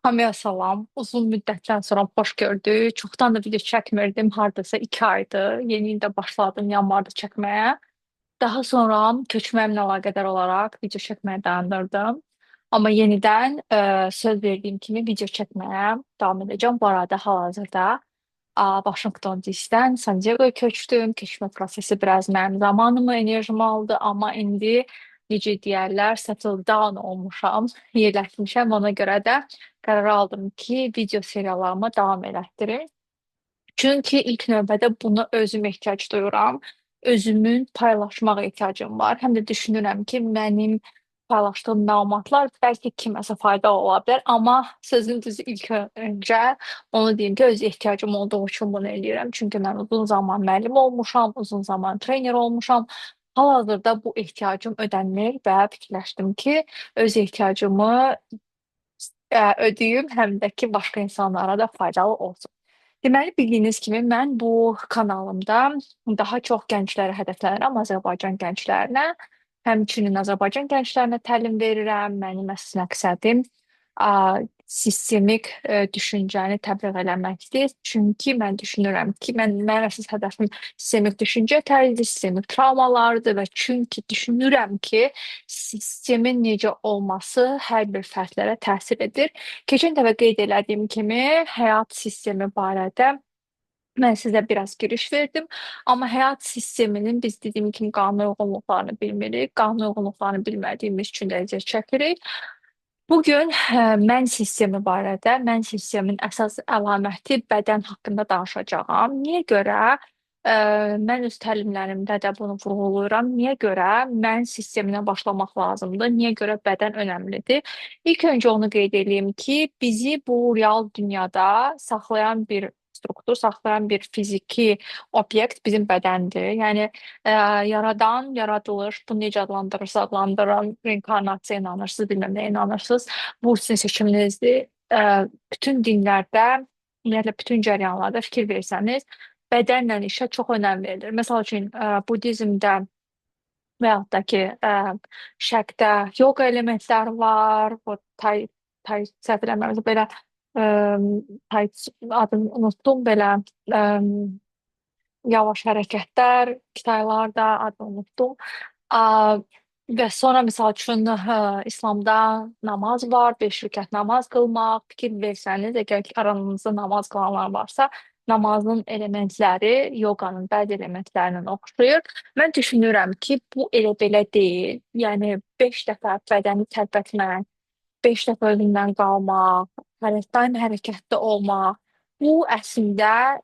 Hamıya salam. Uzun müddətdən sonra xoş gördük. Çoxdan da video çəkmirdim. Hardasa 2 aydır. Yeni ildə başladım yanvarda çəkməyə. Daha sonra köçməyimlə əlaqədar olaraq video çəkməyə dayandırdım. Amma yenidən söz verdiyim kimi video çəkməyə davam edəcəm. Bu arada hal-hazırda Washington DC-dən San Diego'ya köçdüm. Köçmə prosesi biraz mənim zamanımı, enerjimi aldı. Amma indi necə deyərlər, settle down olmuşam, yerləşmişəm. Ona görə də qərar aldım ki, video seriallarıma davam elətdirim. Çünki ilk növbədə buna özüm ehtiyac duyuram. Özümün paylaşmaq ehtiyacım var. Həm də düşünürəm ki, mənim paylaşdığım məlumatlar bəlkə kiməsə fayda ola bilər, amma sözün düzü ilk öncə onu deyim ki, öz ehtiyacım olduğu üçün bunu eləyirəm. Çünki mən uzun zaman müəllim olmuşam, uzun zaman trener olmuşam. Hal-hazırda bu ehtiyacım ödənmir və fikirləşdim ki, öz ehtiyacımı ödəyim, həm də ki, başqa insanlara da faydalı olsun. Deməli, bildiyiniz kimi mən bu kanalımda daha çox gənclərə hədəflənirəm, Azərbaycan gənclərinə. Həmçinin Azərbaycan gənclərinə təlim verirəm. Mənim əsas məqsədim sistemik düşüncəni təbliğ eləməkdir. Çünki mən düşünürəm ki, mənim əsas hədəfim sistemik düşüncə tərzidir, sistemik travmalardır və çünki düşünürəm ki, sistemin necə olması hər bir fərdlərə təsir edir. Keçən dəfə qeyd elədiyim kimi, həyat sistemi barədə mən sizə biraz giriş verdim. Amma həyat sisteminin biz dediyim kimi qanun uyğunluqlarını bilmirik. Qanun uyğunluqlarını bilmədiyimiz üçün də əziyyət çəkirik. Bugün mən sistemi barədə, mən sistemin əsas əlaməti bədən haqqında danışacağam. Niyə görə? Mən öz təlimlərimdə də bunu vurğulayıram. Niyə görə mən sisteminə başlamaq lazımdır? Niyə görə bədən önəmlidir? İlk öncə onu qeyd edeyim ki, bizi bu real dünyada saxlayan bir struktur, saxlayan bir fiziki obyekt bizim bədəndir. Yəni yaradan, yaradılış, bunu necə adlandırırsa adlandırın, reinkarnasiya inanırsınız, bilmem nəyə inanırsınız. Bu sizin seçiminizdir. Bütün dinlərdə, ümumiyyətlə bütün cərəyanlarda fikir versəniz, bədənlə işə çox önəm verilir. Məsəl üçün, Budizmdə və yaxud da ki, şərqdə yoga elementlər var, bu səhv eləmirəmsə belə ə, tay adını unutdum belə ə, yavaş hərəkətlər, kitaylar da adını unutdum. Ə, və sonra misal üçün İslamda namaz var, 5 rükət namaz qılmaq. Fikir versəniz, əgər ki, aranızda namaz qılanlar varsa, namazın elementləri yoqanın bəzi elementlərindən oxşayır. Mən düşünürəm ki, bu elə belə deyil. Yəni 5 dəfə bədəni tərpətmək, 5 dəfə özündən qalmaq, daim hərəkətdə olmaq. Bu əslində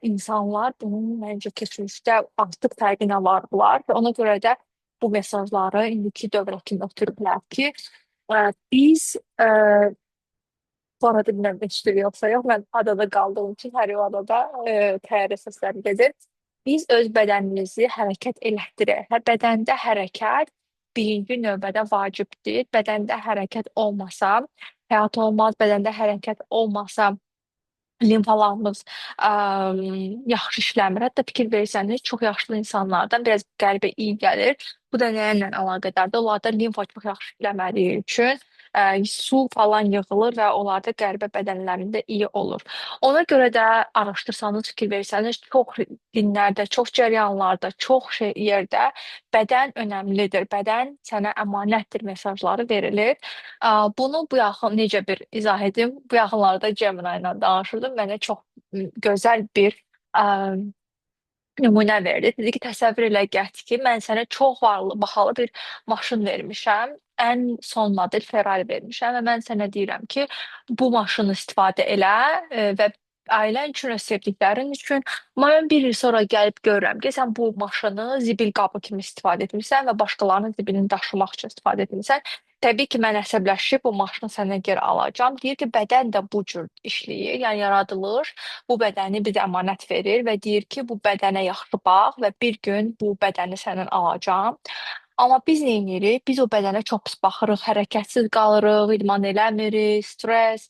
insanlar bunun məncə keçmişdə artıq fərqinə vardılar və ona görə də bu mesajları indiki dövrə kimi ötürüblər ki, biz bu arada bilmirəm eşidir yoxsa yox, mən adada qaldığım üçün hər yol adada təyyarə səsləri gedir. Biz öz bədənimizi hərəkət elətdirək. Bədəndə hərəkət birinci növbədə vacibdir. Bədəndə hərəkət olmasa, həyat olmaz. Bədəndə hərəkət olmasa, limfalarımız yaxşı işləmir. Hətta fikir versəniz, çox yaşlı insanlardan biraz qəlbə iyi gəlir. Bu da nə ilə əlaqədardır? Onlarda limfa çox yaxşı işləmədiyi üçün su falan yığılır və onlarda qəlbə bədənlərində iyi olur. Ona görə də araşdırsanız, fikir versəniz, çox dinlərdə, çox cərəyanlarda, çox şey yerdə bədən önəmlidir. Bədən sənə əmanətdir mesajları verilir. Bunu bu yaxın necə bir izah edim? Bu yaxınlarda Cemina ilə danışırdım. Mənə çox gözəl bir ə, nümunə verdi. Dedi ki, təsəvvür elə get ki, mən sənə çox varlı, bahalı bir maşın vermişəm. Ən son model Ferrari vermişəm və mən sənə deyirəm ki, bu maşını istifadə elə və ailən üçün, öz sevdiklərin üçün. Amma mən bir il sonra gəlib görürəm ki, sən bu maşını zibil qabı kimi istifadə etmirsən və başqalarının zibilini daşımaq üçün istifadə etmirsən. Təbii ki, mən əsəbləşib bu maşını səndən geri alacağam. Deyir ki, bədən də bu cür işləyir. Yəni yaradılır, bu bədəni bizə əmanət verir və deyir ki, bu bədənə yaxşı bax və bir gün bu bədəni səndən alacağam. Amma biz nə edirik? Biz o bədənə çox pis baxırıq, hərəkətsiz qalırıq, idman eləmirik, stres.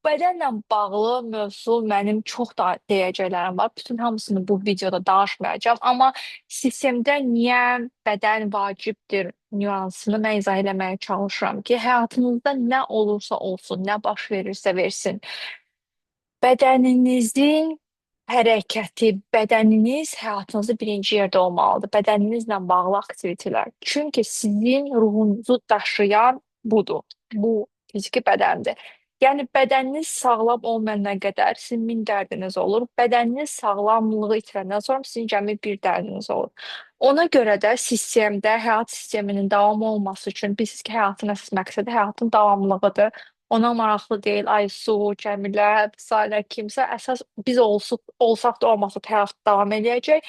Bədənlə bağlı mövzu mənim çox da deyəcəklərim var. Bütün hamısını bu videoda danışmayacağam. Amma sistemdə niyə bədən vacibdir? nüansını mən izah eləməyə çalışıram ki, həyatınızda nə olursa olsun, nə baş verirsə versin, bədəninizin hərəkəti, bədəniniz həyatınızda birinci yerdə olmalıdır. Bədəninizlə bağlı aktivitelər. Çünki sizin ruhunuzu daşıyan budur. Bu fiziki bədəndir. Yəni bədəniniz sağlam olmayana qədər sizin min dərdiniz olur. Bədəniniz sağlamlığı itirəndən sonra sizin cəmi bir dərdiniz olur. Ona görə də sistemdə, həyat sisteminin davamı olması üçün bilirsiniz ki, həyatın əsas məqsədi həyatın davamlılığıdır. Ona maraqlı deyil, Aysu, Cəmilə, Salə, kimsə əsas biz olsaq da olmasaq həyat davam eləyəcək.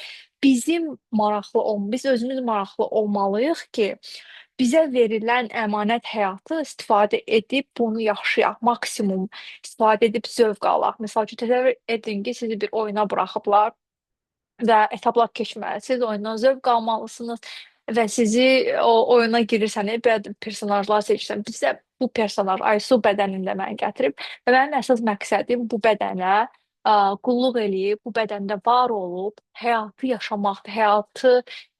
Biz özümüz maraqlı olmalıyıq ki, bizə verilən əmanət həyatı istifadə edib bunu yaşayaq, maksimum istifadə edib zövq alaq. Məsəl üçün təsəvvür edin ki, sizi bir oyuna buraxıblar və etaplar keçməlisiniz, oyundan zövq almalısınız və sizi o oyuna girirsən, belə personajlar seçirsən. Bizdə bu personaj Aysu bədənində məni gətirib və mənim əsas məqsədim bu bədənə qulluq eləyib, bu bədəndə var olub, həyatı yaşamaqdır, həyatı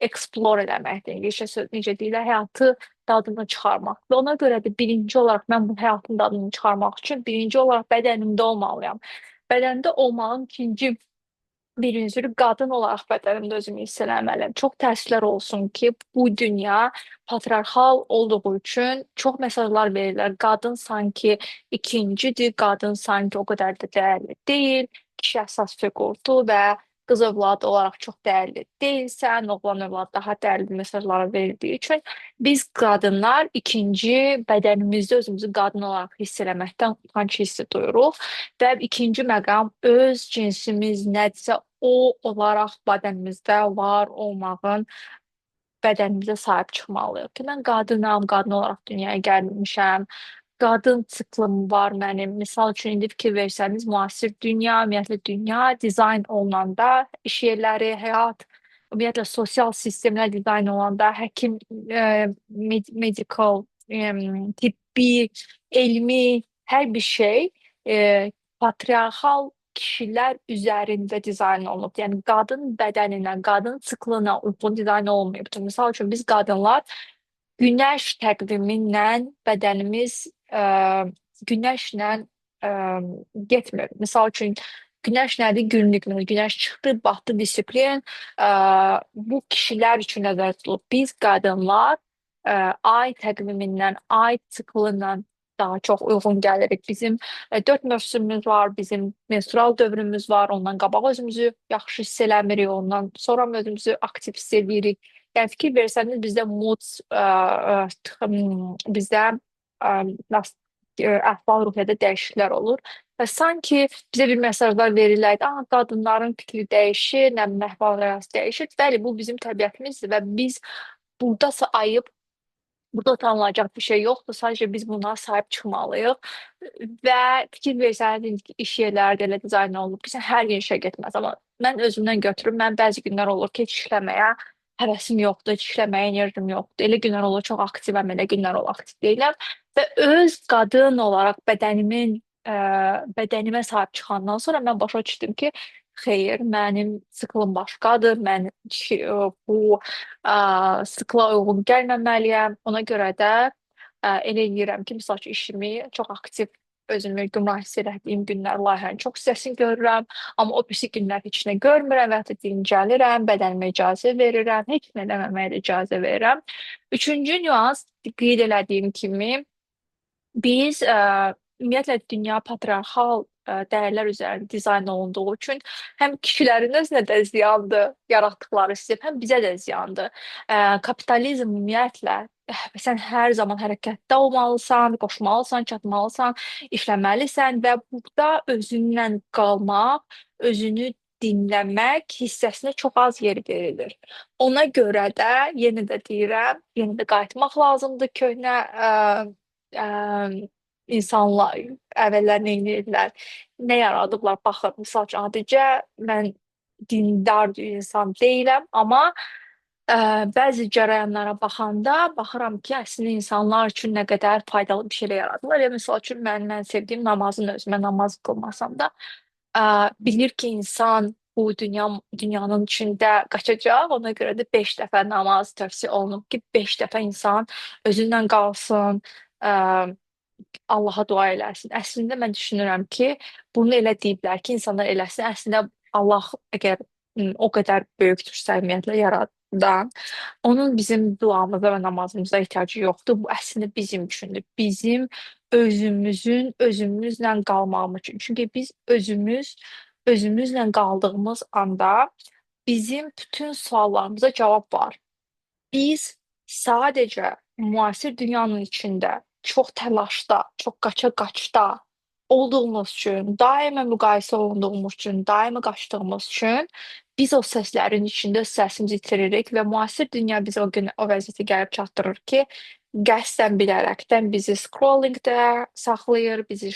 explore eləməkdir. İngiliscə söz necə deyirlər, həyatı dadını çıxarmaqdır. Ona görə də birinci olaraq mən bu həyatın dadını çıxarmaq üçün birinci olaraq bədənimdə olmalıyam. Bədəndə olmağın ikinci bir üzrü qadın olaraq bədənimdə özümü hiss eləməliyəm. Çox təəssüflər olsun ki, bu dünya patriarxal olduğu üçün çox mesajlar verirlər. Qadın sanki ikincidir, qadın sanki o qədər də dəyərli deyil, kişi əsas fiqurdur və qız övladı olaraq çox dəyərli deyilsən, oğlan övladı daha dəyərli mesajlar verildiyi üçün biz qadınlar ikinci bədənimizdə özümüzü qadın olaraq hiss eləməkdən utanç hissi duyuruq və ikinci məqam öz cinsimiz nədirsə o olaraq bədənimizdə var olmağın bədənimizə sahib çıxmalıyıq ki, mən qadınam, qadın olaraq dünyaya gəlmişəm, qadın siklım var mənim. Misal üçün indi fikir versəniz, müasir dünya, ümumiyyətlə dünya dizayn olunanda, iş yerləri, həyat, ümumiyyətlə sosial sistemlər dizayn olunanda, həkim, medical, tibbi, elmi, hər bir şey patriarxal kişilər üzərində dizayn olunub. Yəni qadın bədəninə, qadın siklına uyğun dizayn olunmayıbdır. Misal üçün biz qadınlar günəş təqvimindən bədənimiz günəşlə ə, getmir. Misal üçün günəş nədir? Günlük. Məsələn, günəş çıxdı, batdı disiplin. Bu kişilər üçün nəzərdə tutulub. Biz qadınlar ay təqvimindən, ay siklından daha çox uyğun gəlirik. Bizim dörd mövsümümüz var, bizim menstrual dövrümüz var. Ondan qabaq özümüzü yaxşı hiss eləmirik, ondan sonra özümüzü aktiv hiss edirik. Yəni fikir versəniz bizdə mood, bizdə əhval-ruhiyyədə dəyişikliklər olur və sanki bizə bir mesajlar verirlər, qadınların fikri dəyişir, nə bilim əhval-ruhiyyəsi dəyişir. Bəli, bu bizim təbiətimizdir və biz buradasa ayıb burada utanılacaq bir şey yoxdur. Sadəcə biz buna sahib çıxmalıyıq. Və fikir versəniz iş yerləri də elə dizayn olunub ki, sən hər gün işə getməz. Amma mən özümdən götürüm. Mən bəzi günlər olur ki, heç işləməyə həvəsim yoxdur, heç işləməyə enerjim yoxdur. Elə günlər olur çox aktivəm, elə günlər olur aktiv deyiləm. Və öz qadın olaraq bədənimə sahib çıxandan sonra mən başa düşdüm ki, xeyr, mənim siklım başqadır. Mən bu sıkla uyğun gəlməməliyəm. Ona görə də elə eləyirəm ki, misal üçün işimi çox aktiv özümü gümrah hiss etdiyim günlər layihənin çox hissəsini görürəm, amma o birisi günlər heç nə görmürəm və hətta dincəlirəm, bədənimə icazə verirəm, heç nə eləməməyə də icazə verirəm. Üçüncü nüans qeyd elədiyim kimi biz ümumiyyətlə dünya patriarxal dəyərlər üzərində dizayn olunduğu üçün həm kişilərin özünə də ziyandır yaratdıkları sistem, həm bizə də ziyandır. Kapitalizm ümumiyyətlə sən hər zaman hərəkətdə olmalısan, qoşmalısan, çatmalısan, işləməlisən və burada özünlə qalmaq, özünü dinləmək hissəsinə çox az yer verilir. Ona görə də yenə də deyirəm, yenə də qayıtmaq lazımdır köhnə insanlar əvvəllər nə edirlər, nə yaradıblar, baxın, misal üçün, adicə mən dindar bir insan deyiləm, amma bəzi cərəyanlara baxanda baxıram ki, əslində insanlar üçün nə qədər faydalı bir şeylər yaradıblar. Ya, misal üçün, mən sevdiyim namazın özümə namaz qılmasam da bilir ki, insan bu dünyanın içində qaçacaq. Ona görə də 5 dəfə namaz tövsiyə olunub ki, 5 dəfə insan özündən qalsın, ə, Allaha dua eləsin. Əslində mən düşünürəm ki, bunu elə deyiblər ki, insanlar eləsin. Əslində Allah əgər o qədər böyükdürsə, ümumiyyətlə yaradan, onun bizim duamıza və namazımıza ehtiyacı yoxdur. Bu əslində bizim üçündür. Bizim özümüzlə qalmağımız üçün. Çünki biz özümüzlə qaldığımız anda bizim bütün suallarımıza cavab var. Biz sadəcə müasir dünyanın içində çox təlaşda, çox qaça-qaçda olduğumuz üçün, daima müqayisə olunduğumuz üçün, daima qaçdığımız üçün biz o səslərin içində öz səsimizi itiririk və müasir dünya bizi o gün o vəziyyətə gəlib çatdırır ki, qəsdən bilərəkdən bizi scrollingdə saxlayır, bizi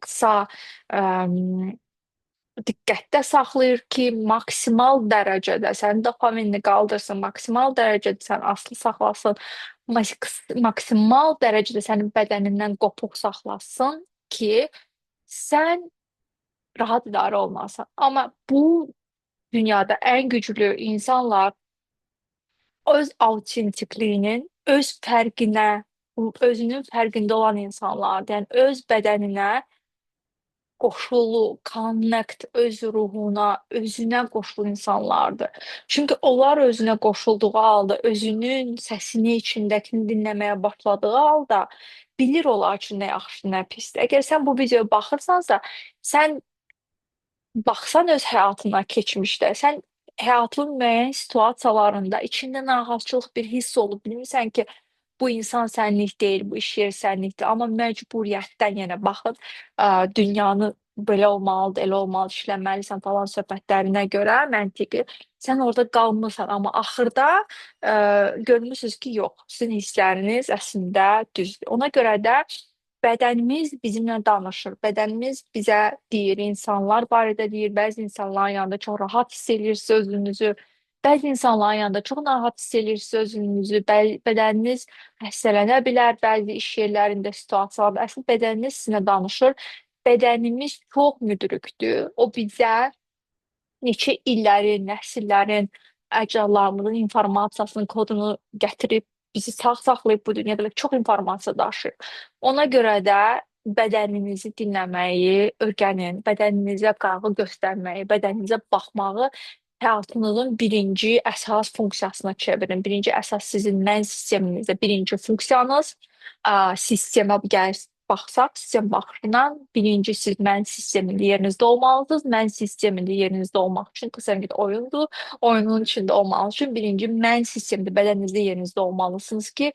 qısa ə, diqqətdə saxlayır ki, maksimal dərəcədə sənin dopaminini qaldırsın, maksimal dərəcədə sən asılı saxlasın, maksimal dərəcədə sənin bədənindən qopuq saxlasın ki, sən rahat idarə olunasın. Amma bu dünyada ən güclü insanlar öz autentikliyinin, öz fərqinə, özünün fərqində olan insanlardır. Yəni öz bədəninə qoşulu, connect öz ruhuna, özünə qoşulu insanlardır. Çünki onlar özünə qoşulduğu halda, özünün səsini, içindəkini dinləməyə başladığı halda bilir olar ki, nə yaxşı, nə pisdir. Əgər sən bu videoya baxırsansa, sən baxsan öz həyatına keçmişdə, sən həyatın müəyyən situasiyalarında içində narahatçılıq bir hiss olub, bilmirsən ki, bu insan sənlik deyil, bu iş yeri sənlik deyil, amma məcburiyyətdən yenə baxın, dünyanı belə olmalıdır, elə olmalı, işləməlisən falan söhbətlərinə görə məntiqi sən orada qalmısan, amma axırda görmüsünüz ki, yox, sizin hissləriniz əslində düzdür. Ona görə də bədənimiz bizimlə danışır. Bədənimiz bizə deyir, insanlar barədə deyir, bəzi insanların yanında çox rahat hiss edirsiniz özünüzü, bəzi insanların yanında çox narahat hiss edirsiniz özünüzü, bədəniniz xəstələnə bilər, bəzi iş yerlərində situasiyalarda əslində bədəniniz sizinlə danışır. Bədənimiz çox müdrikdir. O bizə neçə illərin, nəsillərin, əcdadlarımızın informasiyasının kodunu gətirib bizi sağ saxlayıb bu dünyada və çox informasiya daşıyır. Ona görə də bədəninizi dinləməyi öyrənin, bədəninizə qayğı göstərməyi, bədəninizə baxmağı həyatınızın birinci əsas funksiyasına çevirin. Birinci əsas sizin mən sisteminizdə birinci funksiyanız sistemə gəlir baxsaq, sistem baxışından birinci siz mən sistemində yerinizdə olmalısınız. Mən sistemində yerinizdə olmaq üçün qısa bir oyundur. Oyunun içində olmanız üçün birinci mən sistemində bədəninizdə yerinizdə olmalısınız ki,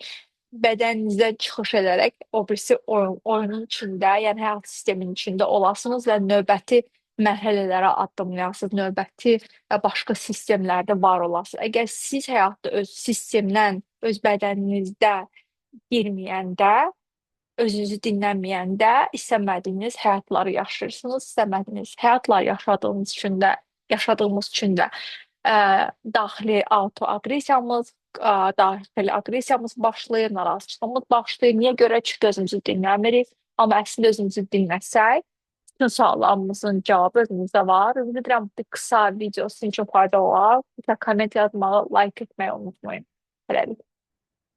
bədəninizdən çıxış edərək o birisi oyunun içində, yəni həyat sisteminin içində olasınız və növbəti mərhələlərə addımlayasınız, növbəti başqa sistemlərdə var olasınız. Əgər siz həyatda öz sistemdən, öz bədəninizdə girməyəndə, özünüzü dinləməyəndə istəmədiyiniz həyatları yaşayırsınız, istəmədiyiniz həyatlar yaşadığımız üçün də daxili autoaqressiyamız, daxili aqressiyamız başlayır, narazıçılığımız başlayır. Niyə görə? Çünki özümüzü dinləmirik. Amma əslində özümüzü dinləsək, bütün suallarımızın cavabı özümüzdə var. Ümid edirəm bu qısa video sizin üçün faydalı olar. Komment yazmağı, like etməyi unutmayın. Hələlik.